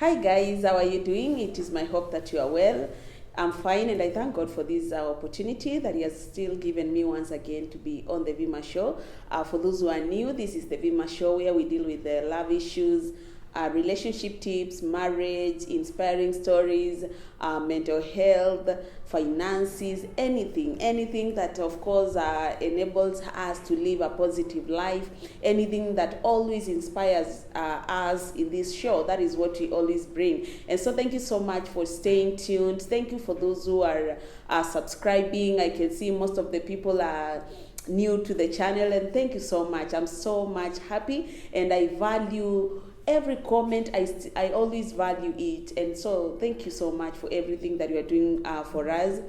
Hi guys, how are you doing? It is my hope that you are well. I'm fine and I thank God for this opportunity that He has still given me once again to be on the Vima Show. For those who are new, this is the Vima Show where we deal with the love issues, relationship tips, marriage, inspiring stories, mental health, finances, anything that of course enables us to live a positive life, anything that always inspires us in this show. That is what we always bring. And so thank you so much for staying tuned. Thank you for those who are subscribing. I can see most of the people are new to the channel, and thank you so much. I'm so much happy and I value every comment. I always value it, and so thank you so much for everything that you are doing for us,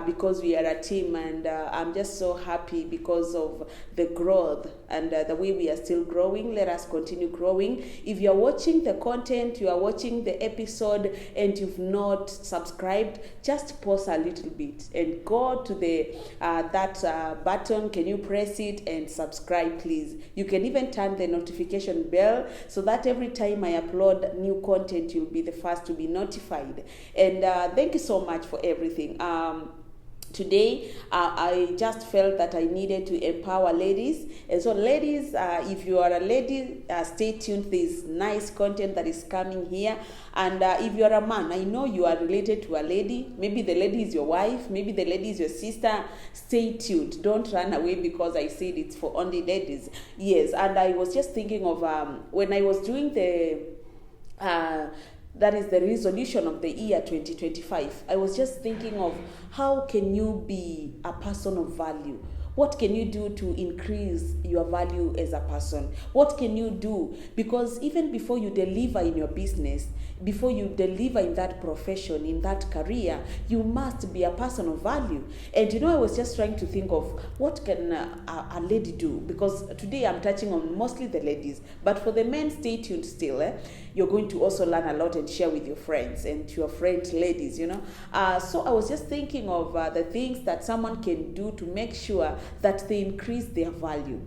because we are a team, and I'm just so happy because of the growth and the way we are still growing. Let us continue growing. If you are watching the content, you are watching the episode and you've not subscribed, just pause a little bit and go to the that button. Can you press it and subscribe, please? You can even turn the notification bell so that every time I upload new content, you'll be the first to be notified. And thank you so much for everything. Today, I just felt that I needed to empower ladies. And so ladies, if you are a lady, stay tuned. There's nice content that is coming here. And if you are a man, I know you are related to a lady. Maybe the lady is your wife. Maybe the lady is your sister. Stay tuned. Don't run away because I said it's for only ladies. Yes, and I was just thinking of when I was doing the... that is the resolution of the year 2025. I was just thinking of how can you be a person of value? What can you do to increase your value as a person? What can you do? Because even before you deliver in your business, before you deliver in that profession, in that career, you must be a person of value. And I was just trying to think of what can a lady do? Because today I'm touching on mostly the ladies, but for the men, stay tuned still. You're going to also learn a lot and share with your friends and your friends, ladies, So I was just thinking of the things that someone can do to make sure that they increase their value.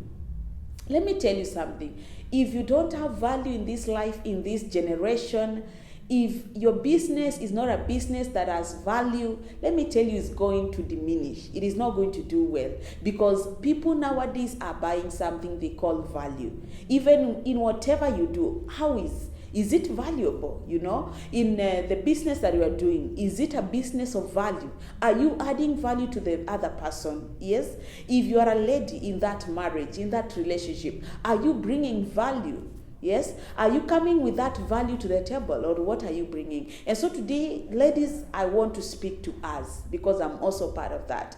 Let me tell you something. If you don't have value in this life, in this generation, if your business is not a business that has value, let me tell you, it's going to diminish. It is not going to do well because people nowadays are buying something they call value. Even in whatever you do, is it valuable? In the business that you are doing, is it a business of value? Are you adding value to the other person? Yes. If you are a lady in that marriage, in that relationship, are you bringing value? Yes. Are you coming with that value to the table, or what are you bringing? And so today, ladies, I want to speak to us because I'm also part of that.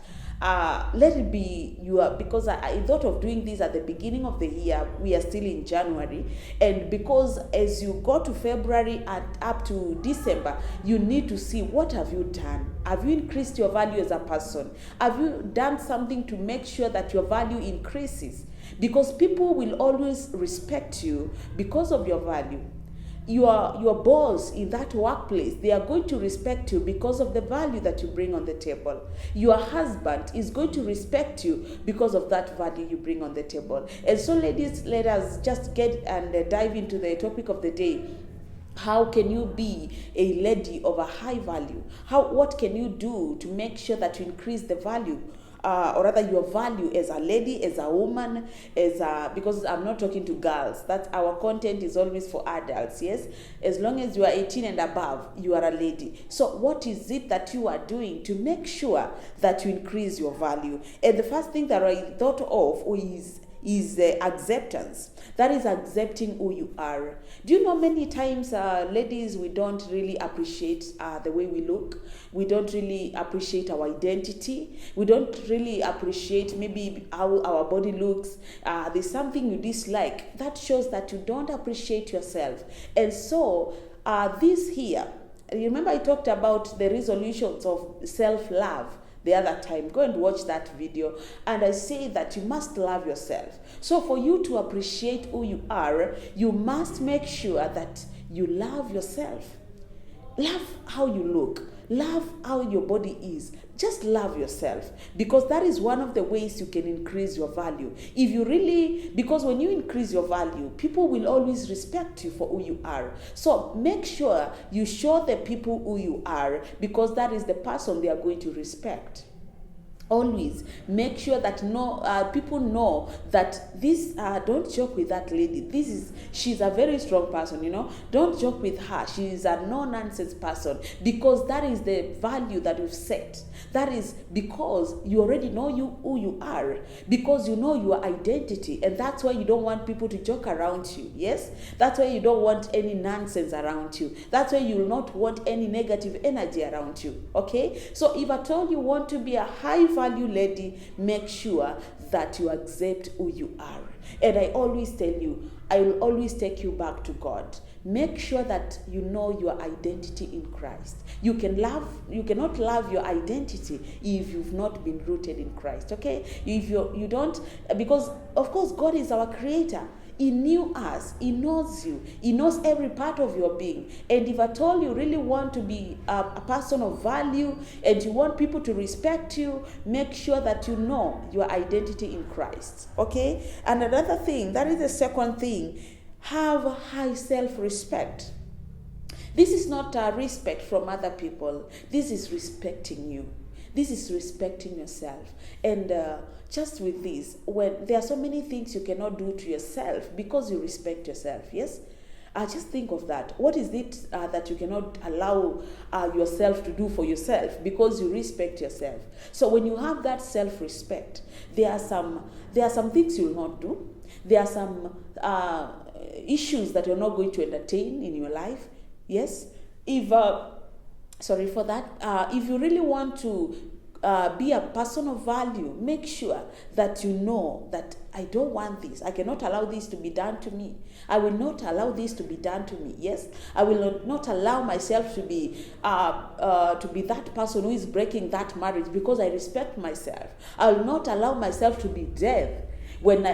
Let it be because I thought of doing this at the beginning of the year. We are still in January, and because as you go to February and up to December, you need to see what have you done. Have you increased your value as a person? Have you done something to make sure that your value increases? Because people will always respect you because of your value. Your boss in that workplace, they are going to respect you because of the value that you bring on the table. Your husband is going to respect you because of that value you bring on the table. And so ladies, let us just get and dive into the topic of the day. How can you be a lady of a high value? What can you do to make sure that you increase the value? Or rather your value as a lady, as a woman, because I'm not talking to girls. That our content is always for adults, yes? As long as you are 18 and above, you are a lady. So what is it that you are doing to make sure that you increase your value? And the first thing that I thought of is acceptance. That is accepting who you are. Do you know many times, ladies, we don't really appreciate the way we look. We don't really appreciate our identity. We don't really appreciate maybe how our body looks. There's something you dislike. That shows that you don't appreciate yourself. And so this here, remember I talked about the resolutions of self-love the other time. Go and watch that video. And I say that you must love yourself. So for you to appreciate who you are, you must make sure that you love yourself. Love how you look. Love how your body is. Just love yourself, because that is one of the ways you can increase your value. If you really, because when you increase your value, people will always respect you for who you are. So make sure you show the people who you are, because that is the person they are going to respect. Always make sure that people know that this. Don't joke with that lady. She's a very strong person. Don't joke with her. She is a no-nonsense person, because that is the value that you've set. That is because you already know who you are, because you know your identity, and that's why you don't want people to joke around you. Yes, that's why you don't want any nonsense around you. That's why you will not want any negative energy around you. Okay, so if at all you want to be a high value lady, make sure that you accept who you are. And I always tell you, I will always take you back to God. Make sure that you know your identity in Christ. You cannot love your identity if you've not been rooted in Christ. Okay, if you don't, because of course God is our creator. He knew us. He knows you. He knows every part of your being. And if at all you really want to be a person of value, and you want people to respect you, make sure that you know your identity in Christ. Okay? And another thing, that is the second thing, have high self-respect. This is not respect from other people. This is respecting you. This is respecting yourself. And just with this, when there are so many things you cannot do to yourself because you respect yourself, yes? Just think of that. What is it that you cannot allow yourself to do for yourself because you respect yourself? So when you have that self-respect, there are some things you will not do. There are some issues that you're not going to entertain in your life. Yes? If you really want to be a person of value, make sure that you know that I don't want this. I cannot allow this to be done to me. I will not allow this to be done to me. Yes, I will not allow myself to be that person who is breaking that marriage because I respect myself. I will not allow myself to be dead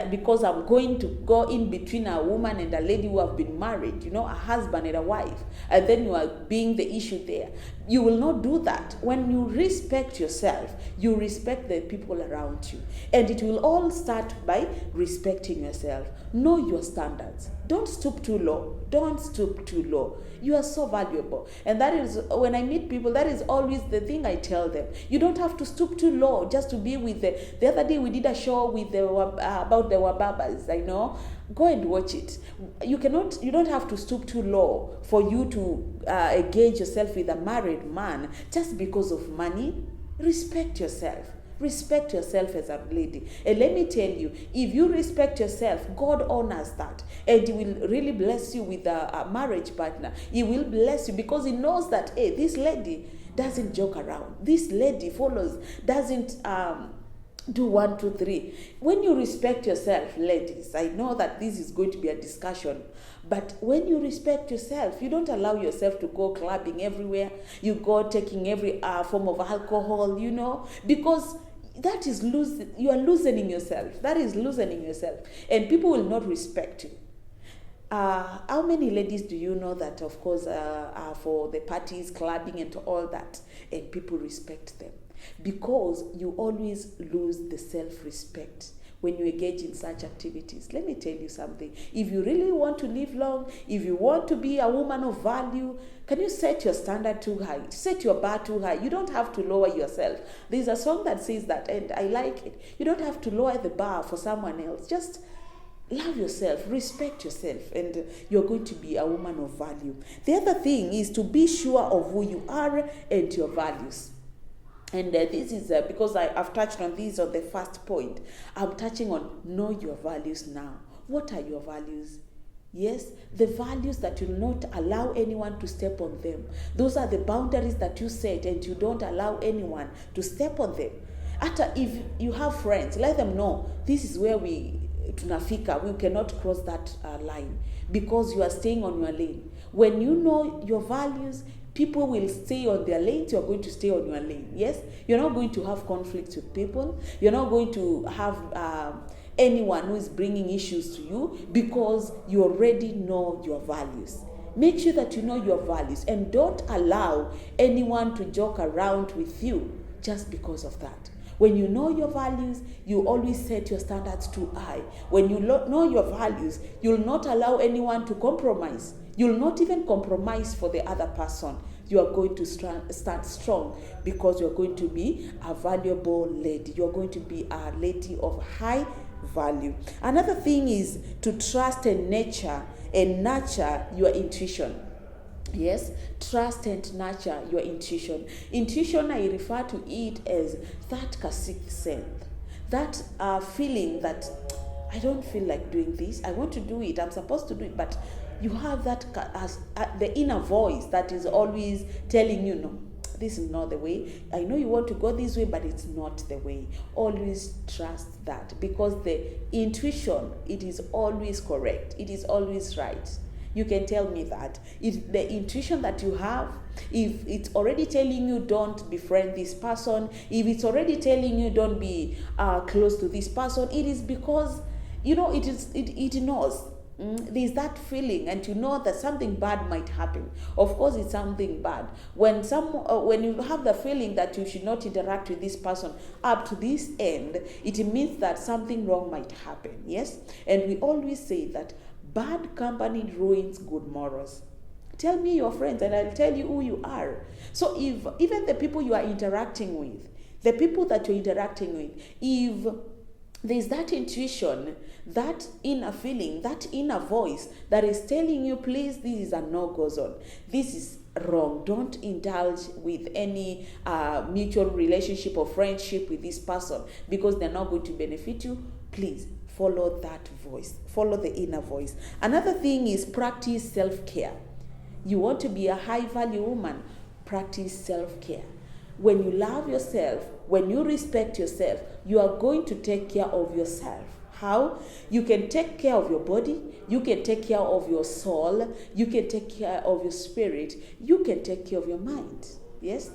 because I'm going to go in between a woman and a lady who have been married, a husband and a wife, and then you are being the issue there. You will not do that. When you respect yourself, you respect the people around you. And it will all start by respecting yourself. Know your standards. Don't stoop too low. Don't stoop too low. You are so valuable. And that is, when I meet people, that is always the thing I tell them. You don't have to stoop too low just to be with the other day we did a show with about the Wababas, I know. Go and watch it. You don't have to stoop too low for you to engage yourself with a married man just because of money. Respect yourself. Respect yourself as a lady. And let me tell you, if you respect yourself, God honors that. And He will really bless you with a marriage partner. He will bless you because He knows that, hey, this lady doesn't joke around. This lady doesn't do 1, 2, 3. When you respect yourself, ladies, I know that this is going to be a discussion, but when you respect yourself, you don't allow yourself to go clubbing everywhere. You go taking every form of alcohol, because that is you are loosening yourself. That is loosening yourself. And people will not respect you. How many ladies do you know that, of course, are for the parties, clubbing and all that, and people respect them? Because you always lose the self-respect when you engage in such activities. Let me tell you something. If you really want to live long, if you want to be a woman of value, can you set your standard too high? Set your bar too high. You don't have to lower yourself. There's a song that says that, and I like it. You don't have to lower the bar for someone else. Just love yourself, respect yourself, and you're going to be a woman of value. The other thing is to be sure of who you are and your values. And this is because I've touched on this on the first point. I'm touching on know your values now. What are your values? Yes, the values that will not allow anyone to step on them. Those are the boundaries that you set and you don't allow anyone to step on them. After, if you have friends, let them know this is where tunafika, we cannot cross that line because you are staying on your lane. When you know your values, people will stay on their lanes. You're going to stay on your lane. Yes, you're not going to have conflicts with people. You're not going to have anyone who is bringing issues to you because you already know your values. Make sure that you know your values, and don't allow anyone to joke around with you just because of that. When you know your values, you always set your standards too high. When you know your values, you'll not allow anyone to compromise. You'll not even compromise for the other person. You are going to stand strong, because you're going to be a valuable lady. You're going to be a lady of high value. Another thing is to trust and nurture your intuition. Yes, trust and nurture your intuition. Intuition, I refer to it as that sixth sense, that feeling that I don't feel like doing this. I want to do it. I'm supposed to do it, but you have that the inner voice that is always telling you, no, this is not the way. I know you want to go this way, but it's not the way. Always trust that, because the intuition, it is always correct. It is always right. You can tell me that. If the intuition that you have, if it's already telling you don't befriend this person, if it's already telling you don't be close to this person, it is because, it knows. There's that feeling, and you know that something bad might happen. Of course, it's something bad. When you have the feeling that you should not interact with this person up to this end, it means that something wrong might happen. Yes? And we always say that bad company ruins good morals. Tell me your friends, and I'll tell you who you are. So if even the people you are interacting with, the people that you're interacting with, if there's that intuition, that inner feeling, that inner voice that is telling you, please, this is a no-go zone. This is wrong. Don't indulge with any mutual relationship or friendship with this person, because they're not going to benefit you. Please follow that voice. Follow the inner voice. Another thing is practice self-care. You want to be a high-value woman, practice self-care. When you love yourself, when you respect yourself, you are going to take care of yourself. How? You can take care of your body, you can take care of your soul, you can take care of your spirit, you can take care of your mind. Yes?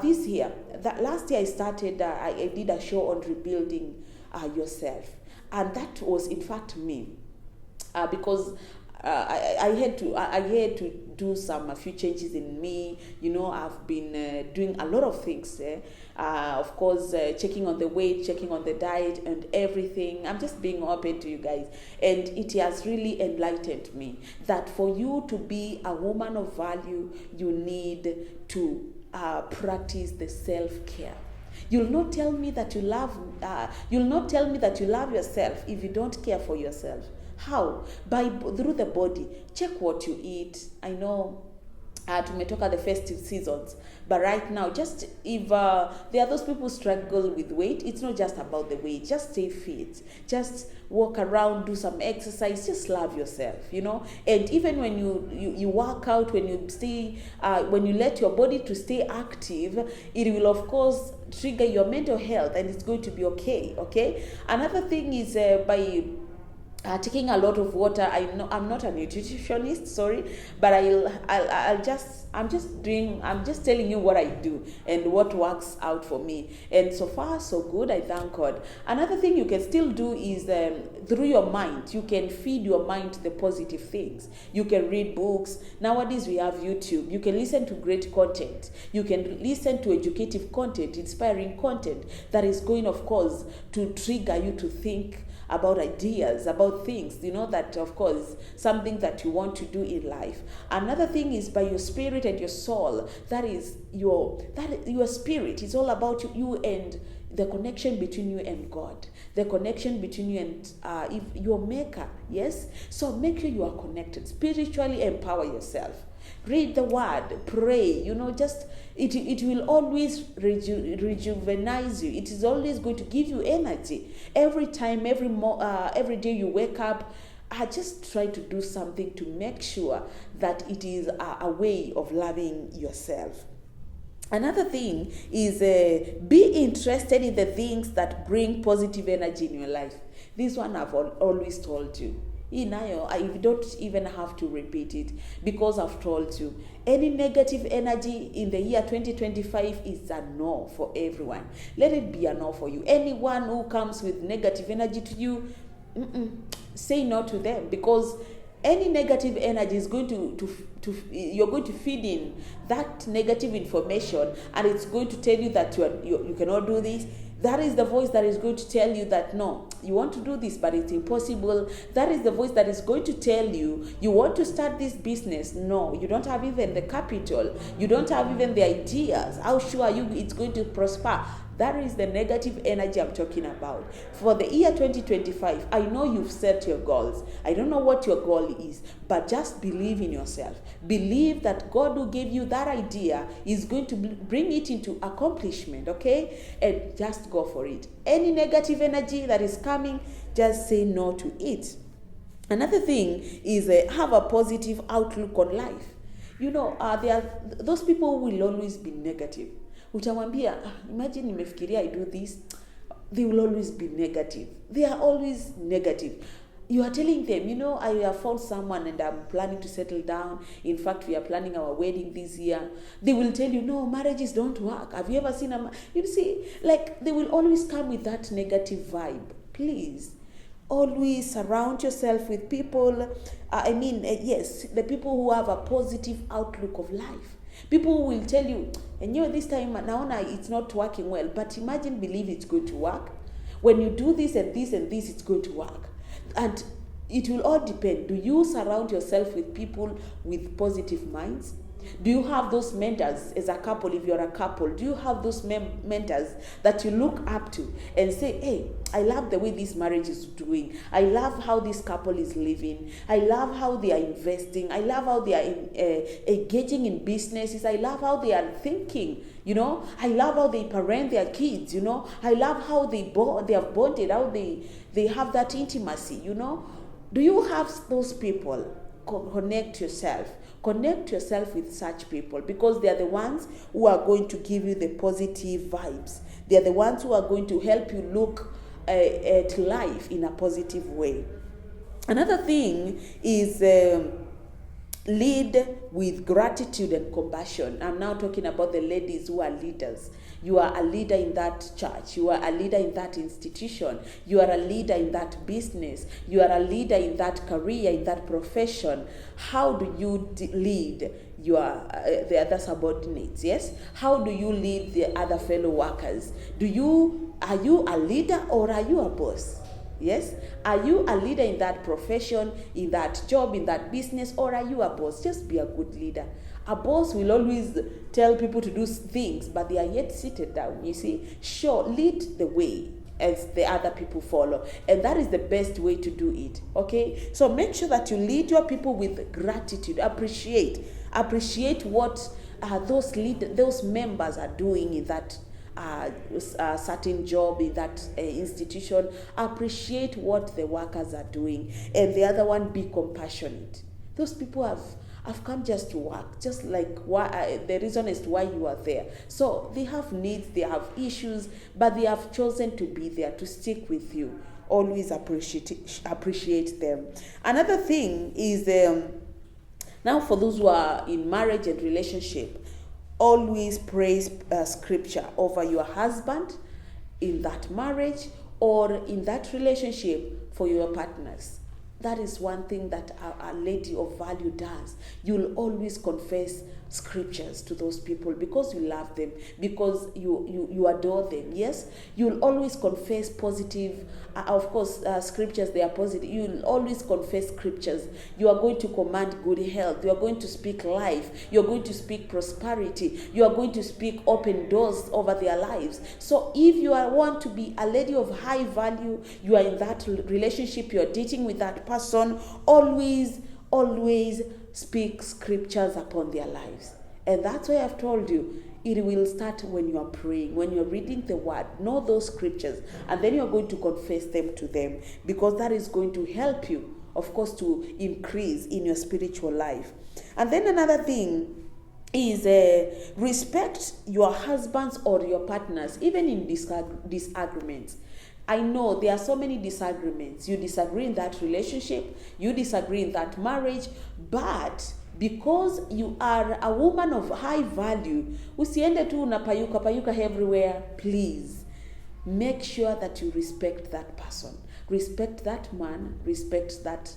This year, last year I did a show on rebuilding yourself. And that was, in fact, me. Because I had to do a few changes in me. I've been doing a lot of things. Of course, checking on the weight, checking on the diet and everything. I'm just being open to you guys. And it has really enlightened me that for you to be a woman of value, you need to practice the self-care. You'll not tell me that you love yourself if you don't care for yourself. How? Through the body. Check what you eat. I know tumetoka the festive seasons, but right now, just if there are those people who struggle with weight, it's not just about the weight. Just stay fit. Just walk around, do some exercise. Just love yourself, And even when you work out, when you let your body to stay active, it will of course trigger your mental health, and it's going to be okay. Okay. Another thing is by taking a lot of water. I know I'm not a nutritionist, sorry, but I'm just telling you what I do and what works out for me. And so far, so good. I thank God. Another thing you can still do is through your mind, you can feed your mind the positive things. You can read books. Nowadays, we have YouTube. You can listen to great content. You can listen to educative content, inspiring content that is going, of course, to trigger you to think about ideas, about things, that of course, something that you want to do in life. Another thing is by your spirit and your soul. That is your spirit. It's all about you and the connection between you and God, the connection between you and your maker. Yes? So make sure you are connected. Spiritually empower yourself. Read the word, pray, just it will always rejuvenate you. It is always going to give you energy. Every time, every day you wake up, I just try to do something to make sure that it is a way of loving yourself. Another thing is be interested in the things that bring positive energy in your life. This one I've always told you. You don't even have to repeat it, because I've told you, any negative energy in the year 2025 is a no for everyone. Let it be a no for you. Anyone who comes with negative energy to you, say no to them, because Any negative energy is going you're going to feed in that negative information, and it's going to tell you that you cannot do this. That is the voice that is going to tell you that no, you want to do this, but it's impossible. That is the voice that is going to tell you want to start this business. No, you don't have even the capital. You don't have even the ideas. How sure are you it's going to prosper? That is the negative energy I'm talking about. For the year 2025, I know you've set your goals. I don't know what your goal is, but just believe in yourself. Believe that God who gave you that idea is going to bring it into accomplishment, okay? And just go for it. Any negative energy that is coming, just say no to it. Another thing is have a positive outlook on life. There are those people who will always be negative. Utamwambia, imagine nimefikiria I do this. They will always be negative. They are always negative. You are telling them, I have found someone and I'm planning to settle down. In fact, we are planning our wedding this year. They will tell you, no, marriages don't work. Have you ever seen you see, like they will always come with that negative vibe. Please, always surround yourself with people. Yes, the people who have a positive outlook of life. People who will tell you, and this time, naona it's not working well, but imagine, believe it's going to work. When you do this and this and this, it's going to work. And it will all depend. Do you surround yourself with people with positive minds? Do you have those mentors as a couple? If you're a couple, do you have those mentors that you look up to and say, hey, I love the way this marriage is doing. I love how this couple is living. I love how they are investing. I love how they are engaging in businesses. I love how they are thinking. I love how they parent their kids. I love how they have bonded, how they have that intimacy. Do you have those people? Connect yourself with such people, because they are the ones who are going to give you the positive vibes. They are the ones who are going to help you look at life in a positive way. Another thing is lead with gratitude and compassion. I'm now talking about the ladies who are leaders. You are a leader in that church. You are a leader in that institution. You are a leader in that business. You are a leader in that career, in that profession. How do you lead the other subordinates? Yes? How do you lead the other fellow workers? Are you a leader or are you a boss? Yes? Are you a leader in that profession, in that job, in that business, or are you a boss? Just be a good leader. A boss will always tell people to do things, but they are yet seated down, you see. Sure, lead the way as the other people follow. And that is the best way to do it, okay? So make sure that you lead your people with gratitude. Appreciate what those members are doing in that certain job, in that institution. Appreciate what the workers are doing. And the other one, be compassionate. Those people have come just to work, just like the reason as to why you are there. So they have needs, they have issues, but they have chosen to be there, to stick with you. Always appreciate them. Another thing is, now for those who are in marriage and relationship, always praise scripture over your husband in that marriage or in that relationship for your partners. That is one thing that a lady of value does. You'll always confess scriptures to those people because you love them, because you adore them. Yes, you'll always confess positive. Of course, scriptures, they are positive. You'll always confess scriptures. You are going to command good health. You are going to speak life. You are going to speak prosperity. You are going to speak open doors over their lives. So if you want to be a lady of high value, you are in that relationship, you are dating with that person, always speak scriptures upon their lives. And that's why I've told you, it will start when you are praying, when you're reading the word. Know those scriptures, and then you're going to confess them to them, because that is going to help you, of course, to increase in your spiritual life. And then another thing is respect your husbands or your partners, even in disagreements. I know there are so many disagreements. You disagree in that relationship, you disagree in that marriage, but because you are a woman of high value, usiende tu unapayuka everywhere. Please make sure that you respect that person, respect that man, respect that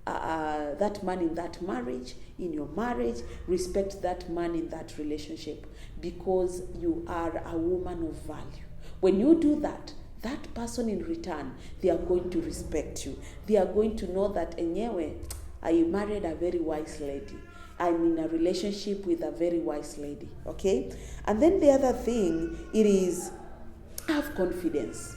that man in that marriage, in your marriage. Respect that man in that relationship, because you are a woman of value. When you do that, that person in return, they are going to respect you. They are going to know that, enyewe, I married a very wise lady. I'm in a relationship with a very wise lady, okay? And then the other thing, it is have confidence.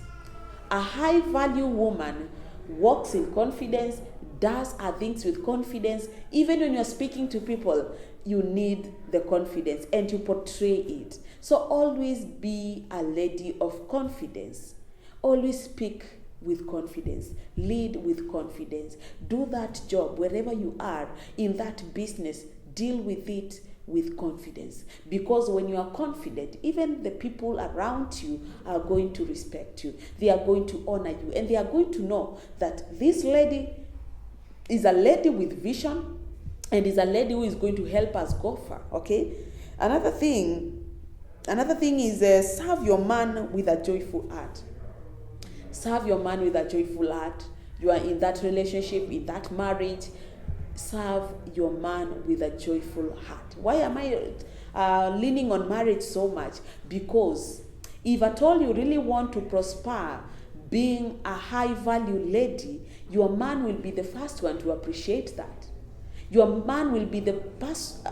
A high value woman walks in confidence, does her things with confidence. Even when you're speaking to people, you need the confidence and you portray it. So always be a lady of confidence. Always speak with confidence. Lead with confidence. Do that job wherever you are in that business. Deal with it with confidence. Because when you are confident, even the people around you are going to respect you. They are going to honor you. And they are going to know that this lady is a lady with vision and is a lady who is going to help us go far. Okay? Another thing is serve your man with a joyful heart. Serve your man with a joyful heart. You are in that relationship, in that marriage. Serve your man with a joyful heart. Why am I leaning on marriage so much? Because if at all you really want to prosper, being a high value lady, your man will be the first one to appreciate that. Your man will be the person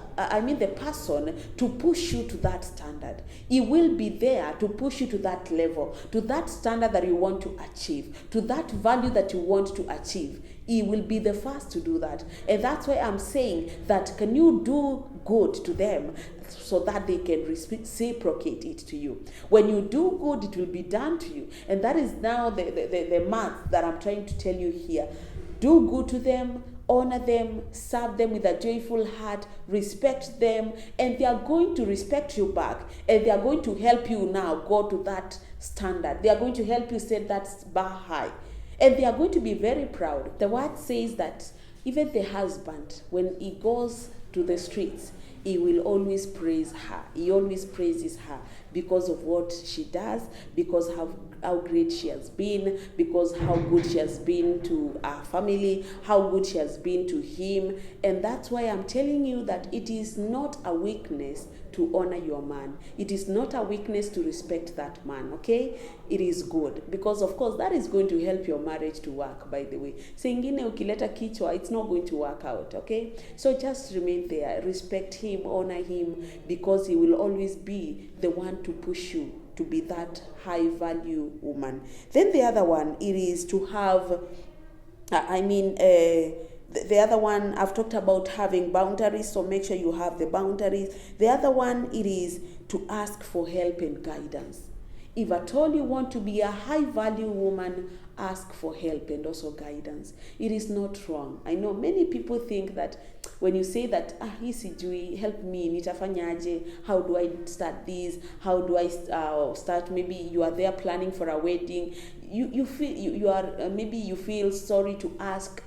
to push you to that standard. He will be there to push you to that level, to that standard that you want to achieve, to that value that you want to achieve. He will be the first to do that. And that's why I'm saying that, can you do good to them so that they can reciprocate it to you? When you do good, it will be done to you. And that is now the math that I'm trying to tell you here. Do good to them, honor them, serve them with a joyful heart, respect them, and they are going to respect you back, and they are going to help you now go to that standard. They are going to help you set that bar high, and they are going to be very proud. The word says that even the husband, when he goes to the streets, he will always praise her. He always praises her because of what she does, because how great she has been, because how good she has been to our family, how good she has been to him. And that's why I'm telling you that it is not a weakness to honor your man. It is not a weakness to respect that man, okay? It is good, because of course that is going to help your marriage to work, by the way. Singine ukileta kichwa, it's not going to work out, okay? So just remain there, respect him, honor him, because he will always be the one to push you to be that high value woman. Then the other one, it is to have, the other one, I've talked about having boundaries, so make sure you have the boundaries. The other one, it is to ask for help and guidance. If at all you want to be a high value woman, ask for help and also guidance. It is not wrong. I know many people think that when you say that, sijui, help me, nitafanyaje, how do I start this, how do I start, maybe you are there planning for a wedding, you feel maybe you feel sorry to ask.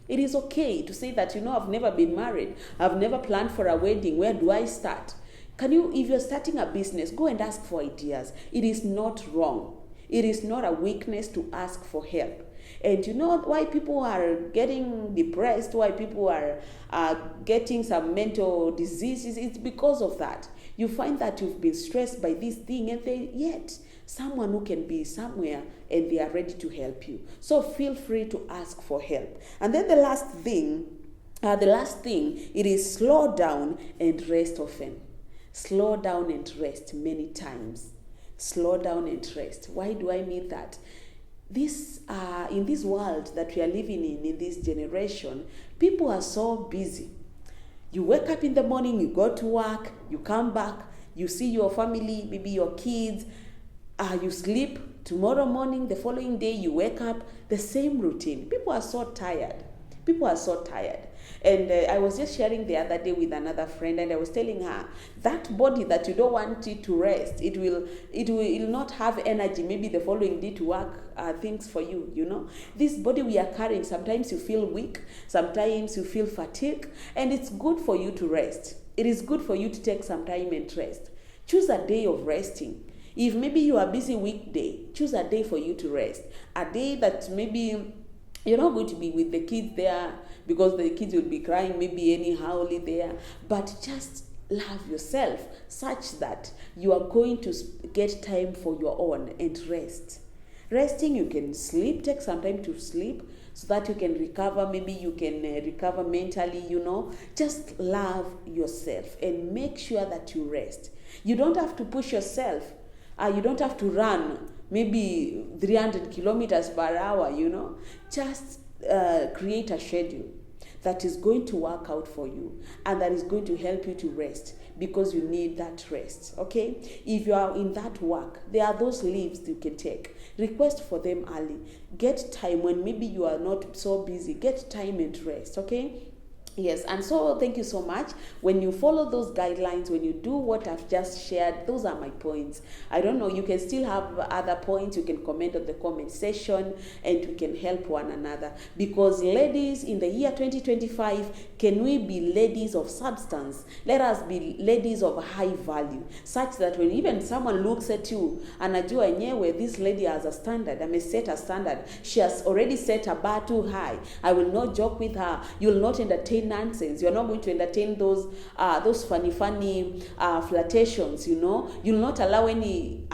It is okay to say that, I've never been married, I've never planned for a wedding, where do I start? If you're starting a business, go and ask for ideas. It is not wrong. It is not a weakness to ask for help. And you know why people are getting depressed, why people are getting some mental diseases? It's because of that. You find that you've been stressed by this thing, and yet someone who can be somewhere and they are ready to help you. So feel free to ask for help. And then the last thing, it is slow down and rest often. Slow down and rest many times. Slow down and rest. Why do I mean that? In this world that we are living in this generation, people are so busy. You wake up in the morning, you go to work, you come back, you see your family, maybe your kids, you sleep. Tomorrow morning, the following day, you wake up, the same routine. People are so tired. And I was just sharing the other day with another friend, and I was telling her that body that you don't want it to rest, it will not have energy maybe the following day to work things for you. This body we are carrying, sometimes you feel weak, sometimes you feel fatigued, and it's good for you to rest. It is good for you to take some time and rest. Choose a day of resting. If maybe you are busy weekday, choose a day for you to rest. A day that maybe You're not going to be with the kids there because the kids will be crying maybe anyhow there, but just love yourself such that you are going to get time for your own and rest. Resting, you can sleep, take some time to sleep so that you can recover. Maybe you can recover mentally, Just love yourself and make sure that you rest. You don't have to push yourself. You don't have to run maybe 300 kilometers per hour, Just create a schedule that is going to work out for you and that is going to help you to rest, because you need that rest, okay? If you are in that work, there are those leaves you can take. Request for them early. Get time when maybe you are not so busy. Get time and rest, okay? Yes, and so thank you so much. When you follow those guidelines, when you do what I've just shared, those are my points. I don't know, you can still have other points. You can comment on the comment section and we can help one another. Because ladies, in the year 2025, can we be ladies of substance? Let us be ladies of high value, such that when even someone looks at you, anajua enyewe, this lady has a standard, I may set a standard. She has already set a bar too high. I will not joke with her. You will not entertain nonsense. You're not going to entertain those funny flirtations, You'll not allow any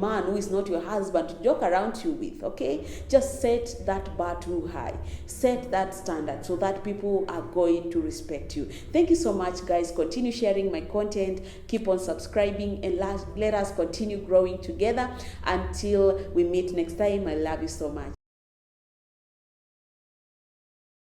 man who is not your husband to joke around you with, okay? Just set that bar too high. Set that standard so that people are going to respect you. Thank you so much, guys. Continue sharing my content. Keep on subscribing and let us continue growing together. Until we meet next time, I love you so much.